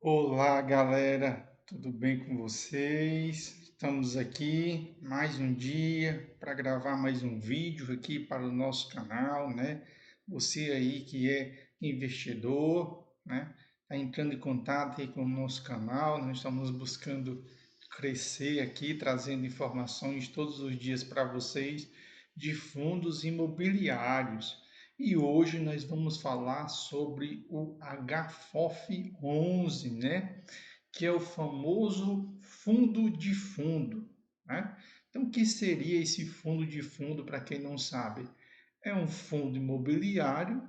Olá, galera, tudo bem com vocês? Estamos aqui mais um dia para gravar mais um vídeo aqui para o nosso canal, né? Você aí que é investidor, né? Está entrando em contato aí com o nosso canal, nós estamos buscando crescer aqui, trazendo informações todos os dias para vocês de fundos imobiliários. E hoje nós vamos falar sobre o HFOF 11, né? Que é o famoso fundo de fundo, né? Então, o que seria esse fundo de fundo para quem não sabe? É um fundo imobiliário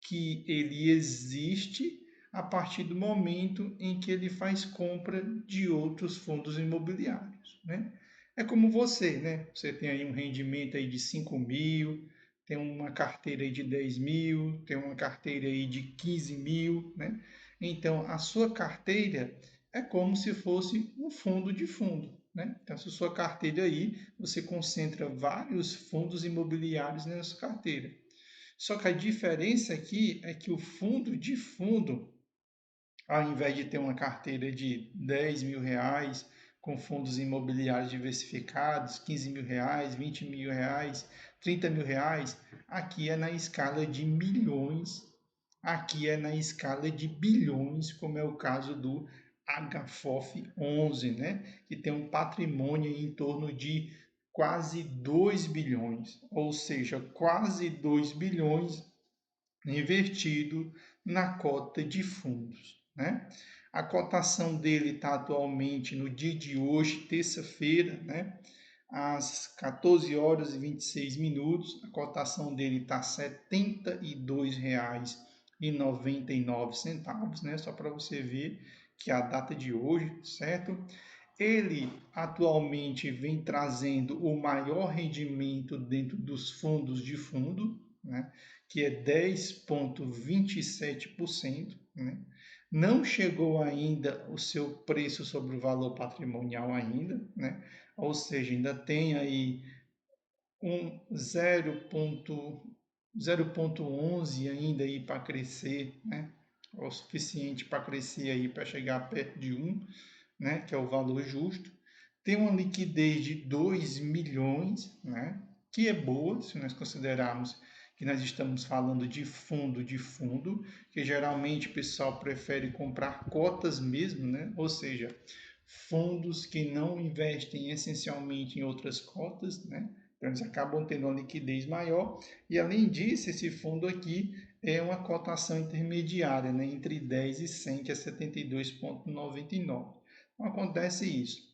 que ele existe a partir do momento em que ele faz compra de outros fundos imobiliários, né? É como você, né? Você tem aí um rendimento aí de 5 mil, tem uma carteira aí de 10 mil, tem uma carteira aí de 15 mil, né? Então, a sua carteira é como se fosse um fundo de fundo, né? Então, se a sua carteira aí, você concentra vários fundos imobiliários nessa carteira. Só que a diferença aqui é que o fundo de fundo, ao invés de ter uma carteira de 10 mil reais com fundos imobiliários diversificados, 15 mil reais, 20 mil reais, 30 mil reais, aqui é na escala de milhões, aqui é na escala de bilhões, como é o caso do HFOF 11, né? Que tem um patrimônio em torno de quase 2 bilhões, ou seja, quase 2 bilhões invertido na cota de fundos, né? A cotação dele está atualmente no dia de hoje, terça-feira, né? Às 14 horas e 26 minutos, a cotação dele está R$ 72,99, né? Só para você ver que é a data de hoje, certo? Ele atualmente vem trazendo o maior rendimento dentro dos fundos de fundo, né, que é 10,27%. Né? Não chegou ainda o seu preço sobre o valor patrimonial ainda, né? Ou seja, ainda tem aí um 0,11 ainda aí para crescer, né? É o suficiente para crescer aí para chegar perto de 1, né, que é o valor justo, tem uma liquidez de 2 milhões, né, que é boa, se nós considerarmos que nós estamos falando de fundo, que geralmente o pessoal prefere comprar cotas mesmo, né, ou seja, fundos que não investem essencialmente em outras cotas, né, então eles acabam tendo uma liquidez maior, e além disso, esse fundo aqui é uma cotação intermediária, né, entre 10 e 100, que é 72,99. Não acontece isso.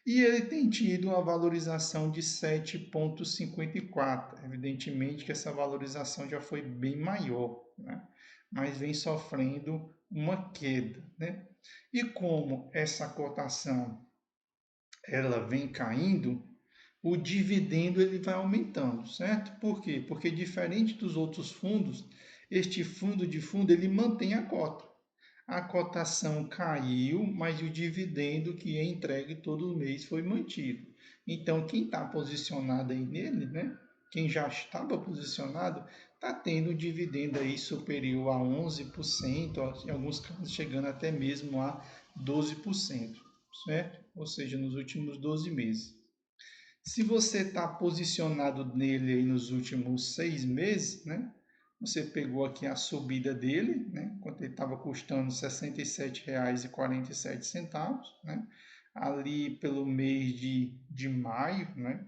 E ele tem tido uma valorização de 7,54. Evidentemente que essa valorização já foi bem maior, né? Mas vem sofrendo uma queda, né? E como essa cotação ela vem caindo, o dividendo ele vai aumentando, certo? Por quê? Porque diferente dos outros fundos, este fundo de fundo ele mantém a cota. A cotação caiu, mas o dividendo que é entregue todo mês foi mantido. Então, quem está posicionado aí nele, né? Quem já estava posicionado, está tendo um dividendo aí superior a 11%, em alguns casos chegando até mesmo a 12%, certo? Ou seja, nos últimos 12 meses. Se você está posicionado nele aí nos últimos 6 meses, né? Você pegou aqui a subida dele, né? Quando ele estava custando R$ 67,47, né? Ali pelo mês de maio, né?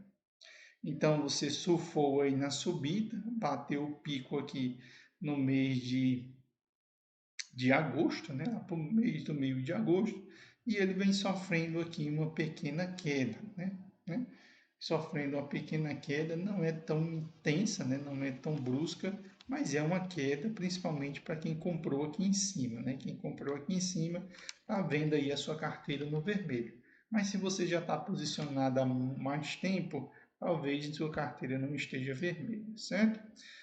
Então você surfou aí na subida, bateu o pico aqui no mês de agosto, né? Lá para o mês do meio de agosto, e ele vem sofrendo aqui uma pequena queda, né? Sofrendo uma pequena queda, não é tão intensa, né? Não é tão brusca, mas é uma queda, principalmente para quem comprou aqui em cima, né? Quem comprou aqui em cima está vendo aí a sua carteira no vermelho. Mas se você já está posicionado há mais tempo, talvez a sua carteira não esteja vermelha, certo?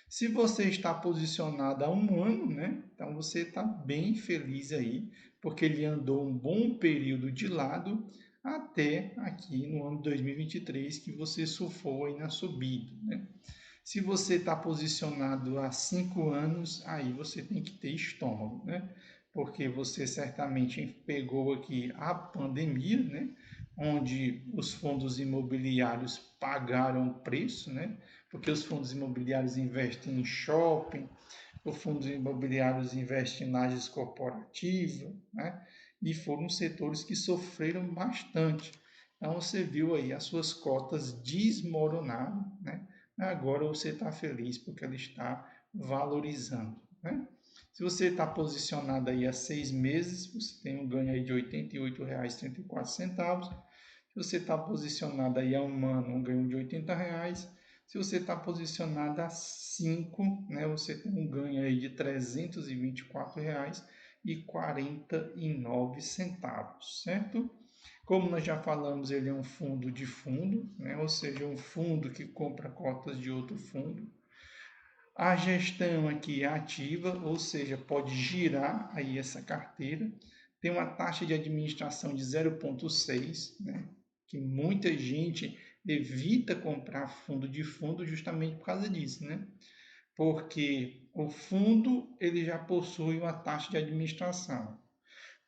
Se você está posicionado há um ano, né? Então você está bem feliz aí, porque ele andou um bom período de lado até aqui no ano de 2023 que você surfou aí na subida, né? Se você está posicionado há 5 anos, aí você tem que ter estômago, né? porque você certamente pegou aqui a pandemia, né? Onde os fundos imobiliários pagaram preço, né? Porque os fundos imobiliários investem em shopping, os fundos imobiliários investem em lajes corporativas, né? E foram setores que sofreram bastante. Então você viu aí as suas cotas desmoronarem, né? Agora você está feliz porque ela está valorizando, né? Se você está posicionado aí há 6 meses, você tem um ganho aí de R$ 88,34. Se você está posicionado aí há um ano, um ganho de R$ 80. Se você está posicionado há 5, né, você tem um ganho aí de R$ 324,49, certo? Como nós já falamos, ele é um fundo de fundo, né, ou seja, um fundo que compra cotas de outro fundo. A gestão aqui é ativa, ou seja, pode girar aí essa carteira. Tem uma taxa de administração de 0,6, né? Que muita gente evita comprar fundo de fundo justamente por causa disso, né? Porque o fundo ele já possui uma taxa de administração.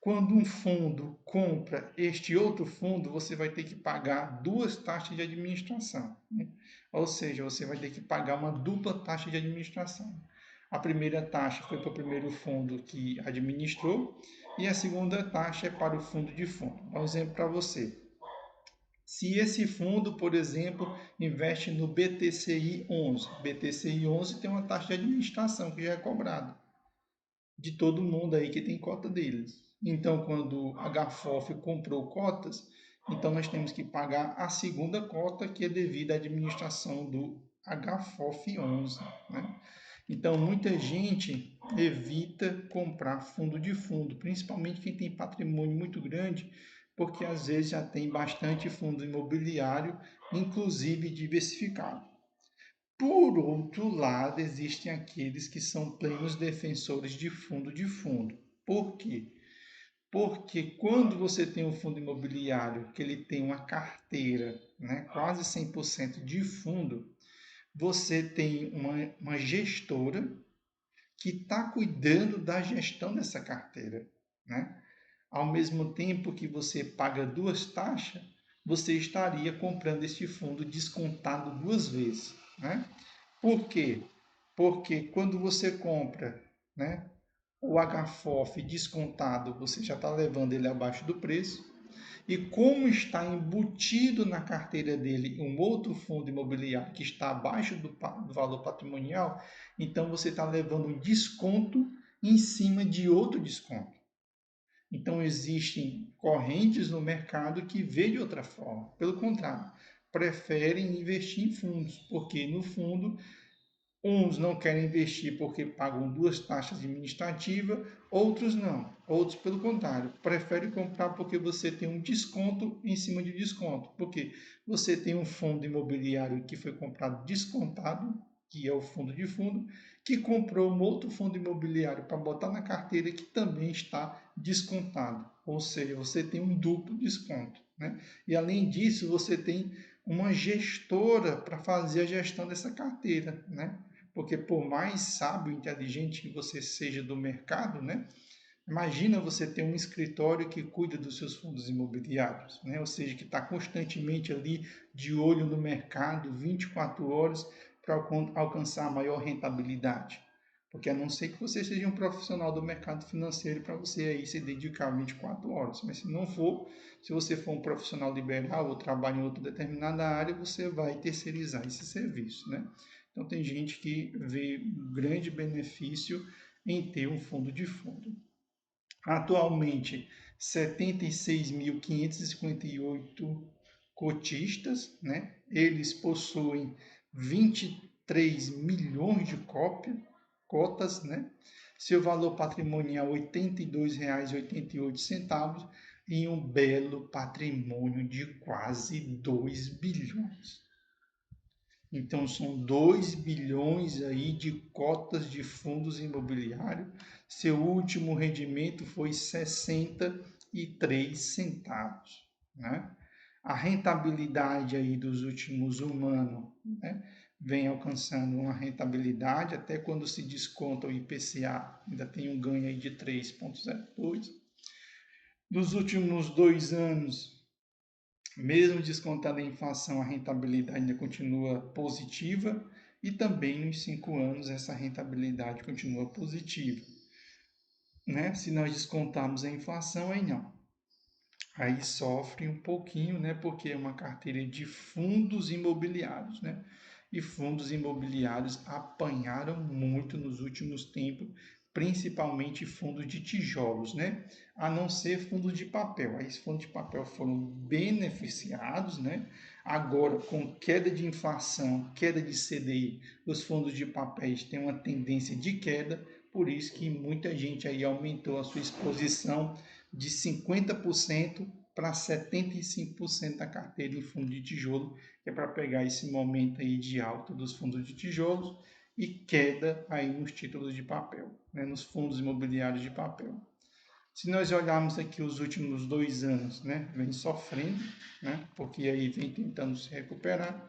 Quando um fundo compra este outro fundo, você vai ter que pagar duas taxas de administração, né? Ou seja, você vai ter que pagar uma dupla taxa de administração. A primeira taxa foi para o primeiro fundo que administrou e a segunda taxa é para o fundo de fundo. Vou dar um exemplo para você. Se esse fundo, por exemplo, investe no BTCI 11, BTCI 11 tem uma taxa de administração que já é cobrada de todo mundo aí que tem cota deles. Então, quando a HFOF comprou cotas, então nós temos que pagar a segunda cota que é devida à administração do HFOF 11, né? Então, muita gente evita comprar fundo de fundo, principalmente quem tem patrimônio muito grande, porque às vezes já tem bastante fundo imobiliário, inclusive diversificado. Por outro lado, existem aqueles que são plenos defensores de fundo de fundo. Por quê? Porque quando você tem um fundo imobiliário que ele tem uma carteira, né, quase 100% de fundo, você tem uma gestora que está cuidando da gestão dessa carteira, né? Ao mesmo tempo que você paga duas taxas, você estaria comprando este fundo descontado duas vezes, né? Por quê? Porque quando você compra, né, o HFOF descontado, você já está levando ele abaixo do preço. E como está embutido na carteira dele um outro fundo imobiliário que está abaixo do valor patrimonial, então você está levando um desconto em cima de outro desconto. Então existem correntes no mercado que vê de outra forma. Pelo contrário, preferem investir em fundos, porque no fundo uns não querem investir porque pagam duas taxas administrativas, outros não. Outros, pelo contrário, preferem comprar porque você tem um desconto em cima de desconto. Porque você tem um fundo imobiliário que foi comprado descontado, que é o fundo de fundo, que comprou um outro fundo imobiliário para botar na carteira que também está descontado. Ou seja, você tem um duplo desconto, né? E além disso, você tem uma gestora para fazer a gestão dessa carteira, né? Porque por mais sábio e inteligente que você seja do mercado, né? Imagina você ter um escritório que cuida dos seus fundos imobiliários, né? Ou seja, que está constantemente ali de olho no mercado, 24 horas, para alcançar a maior rentabilidade. Porque a não ser que você seja um profissional do mercado financeiro para você aí se dedicar 24 horas. Mas se não for, se você for um profissional liberal ou trabalha em outra determinada área, você vai terceirizar esse serviço, né? Então tem gente que vê um grande benefício em ter um fundo de fundo. Atualmente, 76.558 cotistas, né? Eles possuem 23 milhões de cotas, né? Seu valor patrimonial R$ 82,88 e um belo patrimônio de quase 2 bilhões. Então, são 2 bilhões aí de cotas de fundos imobiliários. Seu último rendimento foi 63 centavos, né? A rentabilidade aí dos últimos um ano, né? vem alcançando uma rentabilidade, até quando se desconta o IPCA, ainda tem um ganho aí de 3,02. Nos últimos 2 anos, mesmo descontada a inflação, a rentabilidade ainda continua positiva e também nos 5 anos essa rentabilidade continua positiva, né? Se nós descontarmos a inflação, aí não. Aí sofre um pouquinho, né? Porque é uma carteira de fundos imobiliários, né? E fundos imobiliários apanharam muito nos últimos tempos, principalmente fundos de tijolos, né? A não ser fundos de papel. Aí os fundos de papel foram beneficiados, né? Agora, com queda de inflação, queda de CDI, os fundos de papéis têm uma tendência de queda, por isso que muita gente aí aumentou a sua exposição de 50% para 75% da carteira em fundo de tijolo, que é para pegar esse momento aí de alta dos fundos de tijolos e queda aí nos títulos de papel, né, nos fundos imobiliários de papel. Se nós olharmos aqui os últimos 2 anos, né, vem sofrendo, né, porque aí vem tentando se recuperar.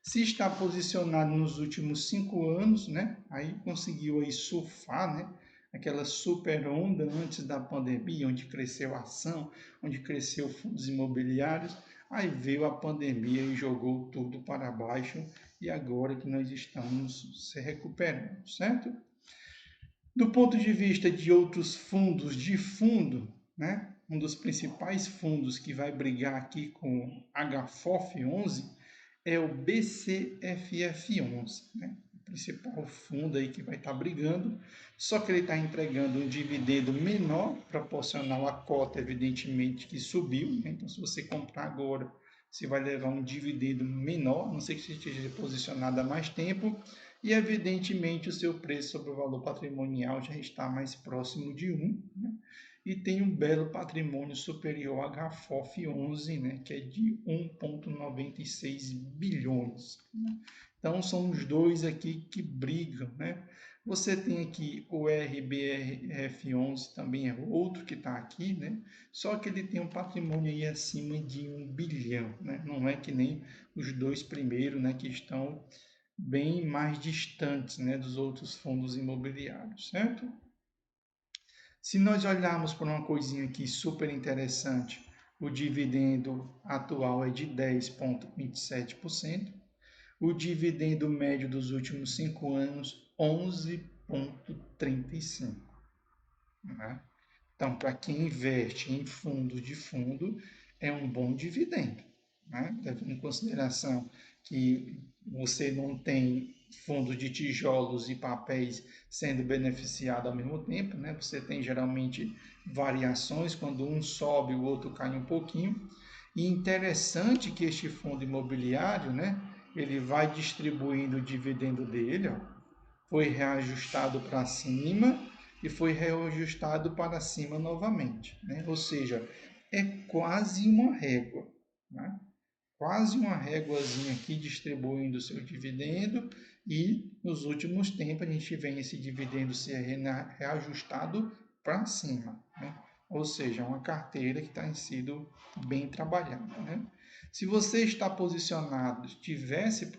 Se está posicionado nos últimos 5 anos, né, aí conseguiu aí surfar, né, aquela super onda antes da pandemia, onde cresceu a ação, onde cresceu fundos imobiliários, aí veio a pandemia e jogou tudo para baixo, e agora que nós estamos se recuperando, certo? Do ponto de vista de outros fundos de fundo, né, um dos principais fundos que vai brigar aqui com HFOF11 é o BCFF11, né? O principal fundo aí que vai estar brigando, só que ele está entregando um dividendo menor, proporcional à cota, evidentemente, que subiu, né? Então, se você comprar agora, você vai levar um dividendo menor, não sei que você esteja posicionado há mais tempo, e evidentemente o seu preço sobre o valor patrimonial já está mais próximo de 1, né? E tem um belo patrimônio superior a HFOF 11, né, que é de 1,96 bilhões. Né? Então são os dois aqui que brigam, né? Você tem aqui o RBRF 11, também é outro que está aqui, né? Só que ele tem um patrimônio aí acima de 1 bilhão, né? Não é que nem os dois primeiros, né, que estão bem mais distantes, né, dos outros fundos imobiliários, certo? Se nós olharmos para uma coisinha aqui super interessante, o dividendo atual é de 10,27%, o dividendo médio dos últimos 5 anos, 11,35%. Né? Então, para quem investe em fundos de fundo, é um bom dividendo, né? Levando em consideração que você não tem fundos de tijolos e papéis sendo beneficiado ao mesmo tempo, né? Você tem geralmente variações, quando um sobe, o outro cai um pouquinho. E interessante que este fundo imobiliário, né? Ele vai distribuindo o dividendo dele, ó, foi reajustado para cima e foi reajustado para cima novamente, né? Ou seja, é quase uma régua, né? Quase uma réguazinha aqui distribuindo o seu dividendo, e nos últimos tempos a gente vê esse dividendo ser reajustado para cima, né? Ou seja, uma carteira que está sido bem trabalhada, né? Se você está posicionado, estivesse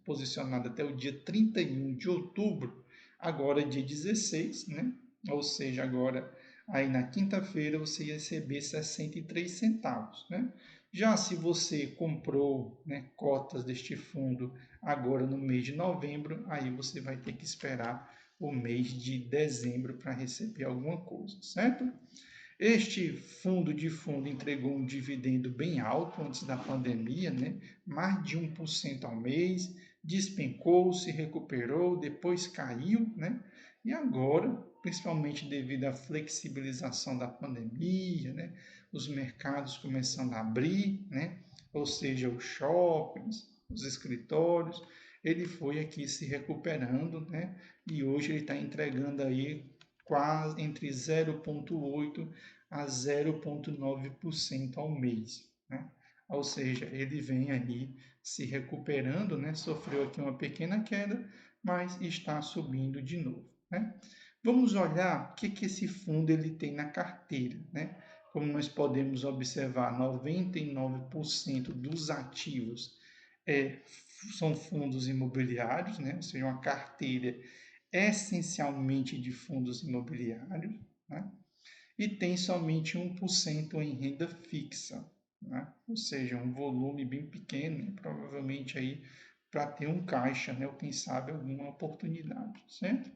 posicionado até o dia 31 de outubro, agora é dia 16, né? Ou seja, agora aí na quinta-feira você ia receber 63 centavos, né? Já se você comprou, né, cotas deste fundo agora no mês de novembro, aí você vai ter que esperar o mês de dezembro para receber alguma coisa, certo? Este fundo de fundo entregou um dividendo bem alto antes da pandemia, né? Mais de 1% ao mês, despencou, se recuperou, depois caiu, né? E agora, principalmente devido à flexibilização da pandemia, né? Os mercados começando a abrir, né? Ou seja, os shoppings, os escritórios, ele foi aqui se recuperando, né? E hoje ele está entregando aí quase entre 0,8% a 0,9% ao mês, né? Ou seja, ele vem aí se recuperando, né? Sofreu aqui uma pequena queda, mas está subindo de novo, né? Vamos olhar o que esse fundo ele tem na carteira, né? Como nós podemos observar, 99% dos ativos é, são fundos imobiliários, né? Ou seja, uma carteira essencialmente de fundos imobiliários, né? E tem somente 1% em renda fixa, né? Ou seja, um volume bem pequeno, né? Provavelmente aí para ter um caixa, né? Ou quem sabe alguma oportunidade, certo?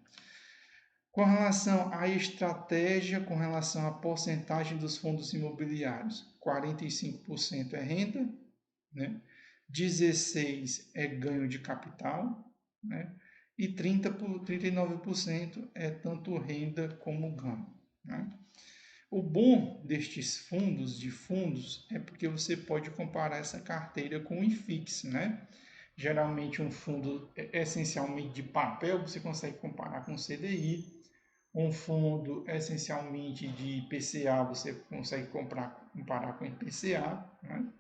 Com relação à estratégia, com relação à porcentagem dos fundos imobiliários, 45% é renda, né? 16% é ganho de capital, né? E 39% é tanto renda como ganho, né? O bom destes fundos é porque você pode comparar essa carteira com o IFIX, né? Geralmente um fundo essencialmente de papel, você consegue comparar com o CDI. Um fundo essencialmente de IPCA, você consegue comparar com IPCA, né?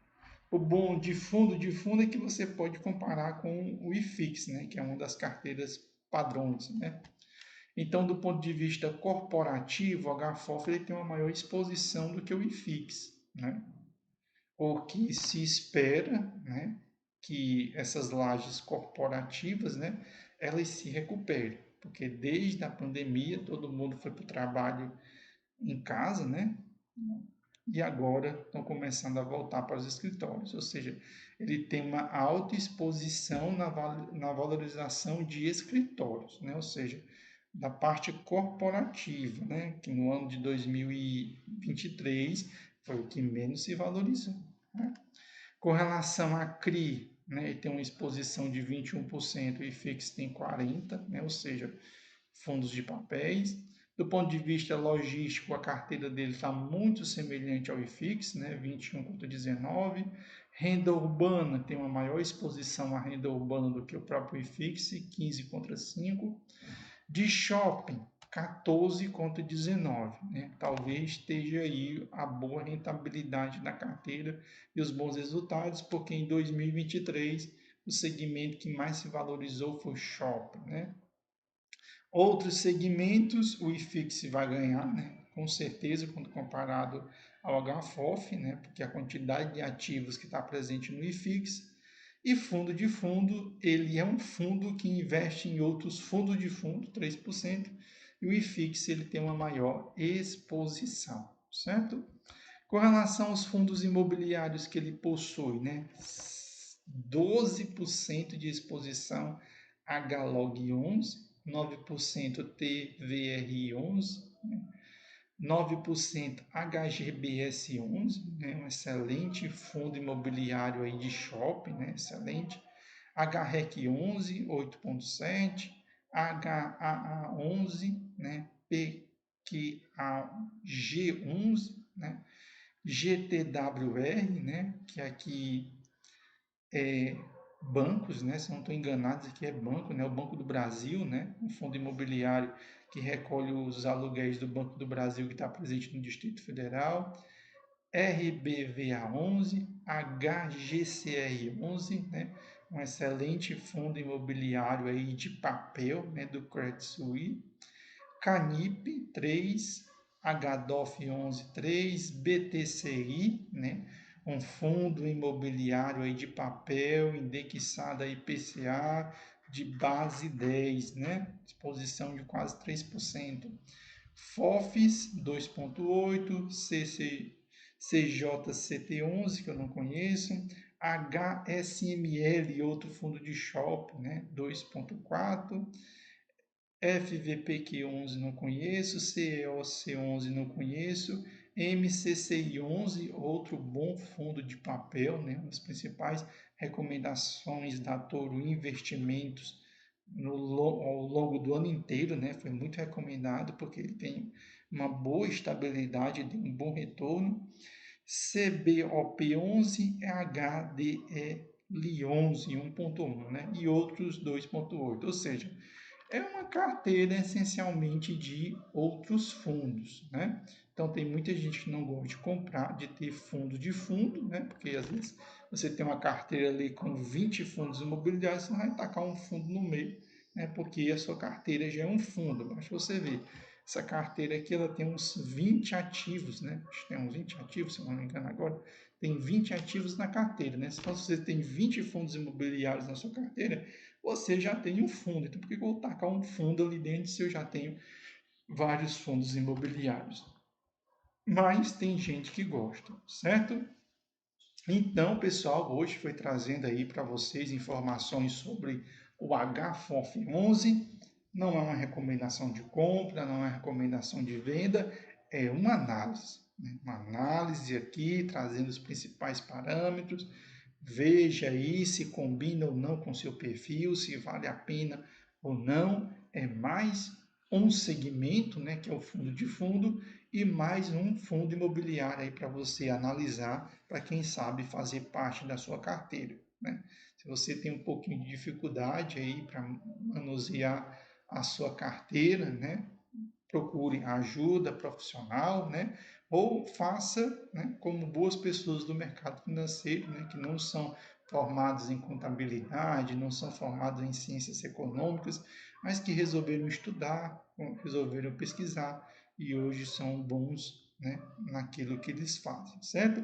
O bom de fundo é que você pode comparar com o IFIX, né? Que é uma das carteiras padrões, né? Então, do ponto de vista corporativo, o HFOF ele tem uma maior exposição do que o IFIX, né? Porque se espera, né, que essas lajes corporativas, né, elas se recuperem, porque desde a pandemia todo mundo foi para o trabalho em casa, né? E agora estão começando a voltar para os escritórios, ou seja, ele tem uma alta exposição na valorização de escritórios, né? Ou seja, da parte corporativa, né? Que no ano de 2023 foi o que menos se valorizou, né? Com relação à CRI, né, ele tem uma exposição de 21% e FIX tem 40%, né? Ou seja, fundos de papéis. Do ponto de vista logístico, a carteira dele está muito semelhante ao IFIX, né? 21 contra 19. Renda urbana tem uma maior exposição à renda urbana do que o próprio IFIX, 15 contra 5. De shopping, 14 contra 19. Né? Talvez esteja aí a boa rentabilidade da carteira e os bons resultados, porque em 2023 o segmento que mais se valorizou foi o shopping, né? Outros segmentos, o IFIX vai ganhar, né? Com certeza, quando comparado ao HFOF, né? Porque a quantidade de ativos que está presente no IFIX. E fundo de fundo, ele é um fundo que investe em outros fundos de fundo, 3%, e o IFIX ele tem uma maior exposição, certo? Com relação aos fundos imobiliários que ele possui, né? 12% de exposição HLOG11, 9% TVR11, né? 9% HGBS11, né? Um excelente fundo imobiliário aí de shopping, né? Excelente. HREC11, 8,7%, HAA11, né? PQAG11, né? GTWR, né? Que aqui é bancos, né? Se não estou enganado, aqui é banco, né? O Banco do Brasil, né? Um fundo imobiliário que recolhe os aluguéis do Banco do Brasil que está presente no Distrito Federal. RBVA11, HGCR11, né? Um excelente fundo imobiliário aí de papel, né? Do Credit Suisse. Canip 3, HDOF 11 3, BTCI, né? Um fundo imobiliário aí de papel indexado a IPCA de base 10, né? Exposição de quase 3%. FOFs 2,8, CJCT11, que eu não conheço, HSML, outro fundo de shopping, né? 2,4, FVPQ11 não conheço, CEOC11 não conheço, MCCI11, outro bom fundo de papel, né? Uma das principais recomendações da Toro Investimentos ao longo do ano inteiro, né? Foi muito recomendado porque ele tem uma boa estabilidade, tem um bom retorno. CBOP11, HDL11 1.1, né? E outros 2.8, ou seja, é uma carteira essencialmente de outros fundos, né? Então tem muita gente que não gosta de comprar, de ter fundo de fundo, né? Porque às vezes você tem uma carteira ali com 20 fundos imobiliários, você vai tacar um fundo no meio, né? Porque a sua carteira já é um fundo. Mas você vê, essa carteira aqui ela tem uns 20 ativos, né? Acho que tem uns 20 ativos, se eu não me engano agora. tem 20 ativos na carteira, né? Então, se você tem 20 fundos imobiliários na sua carteira, você já tem um fundo. Então, por que eu vou tacar um fundo ali dentro se eu já tenho vários fundos imobiliários? Mas tem gente que gosta, certo? Então, pessoal, hoje foi trazendo aí para vocês informações sobre o HFOF11. Não é uma recomendação de compra, não é uma recomendação de venda, é uma análise. Né? Uma análise aqui, trazendo os principais parâmetros. Veja aí se combina ou não com seu perfil, se vale a pena ou não. É mais um segmento, né, que é o fundo de fundo, e mais um fundo imobiliário aí para você analisar, para quem sabe fazer parte da sua carteira, né? Se você tem um pouquinho de dificuldade aí para manusear a sua carteira, né, procure ajuda profissional, né? Ou faça, né, como boas pessoas do mercado financeiro, né, que não são formados em contabilidade, não são formados em ciências econômicas, mas que resolveram estudar, resolveram pesquisar e hoje são bons, né, naquilo que eles fazem, certo?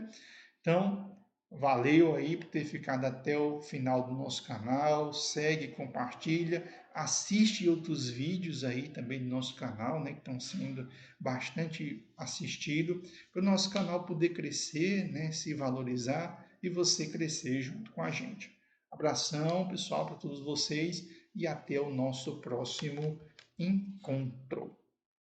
Então, valeu aí por ter ficado até o final do nosso canal. Segue, compartilha, assiste outros vídeos aí também do nosso canal, né, que estão sendo bastante assistidos, para o nosso canal poder crescer, né, se valorizar e você crescer junto com a gente. Abração, pessoal, para todos vocês e até o nosso próximo encontro.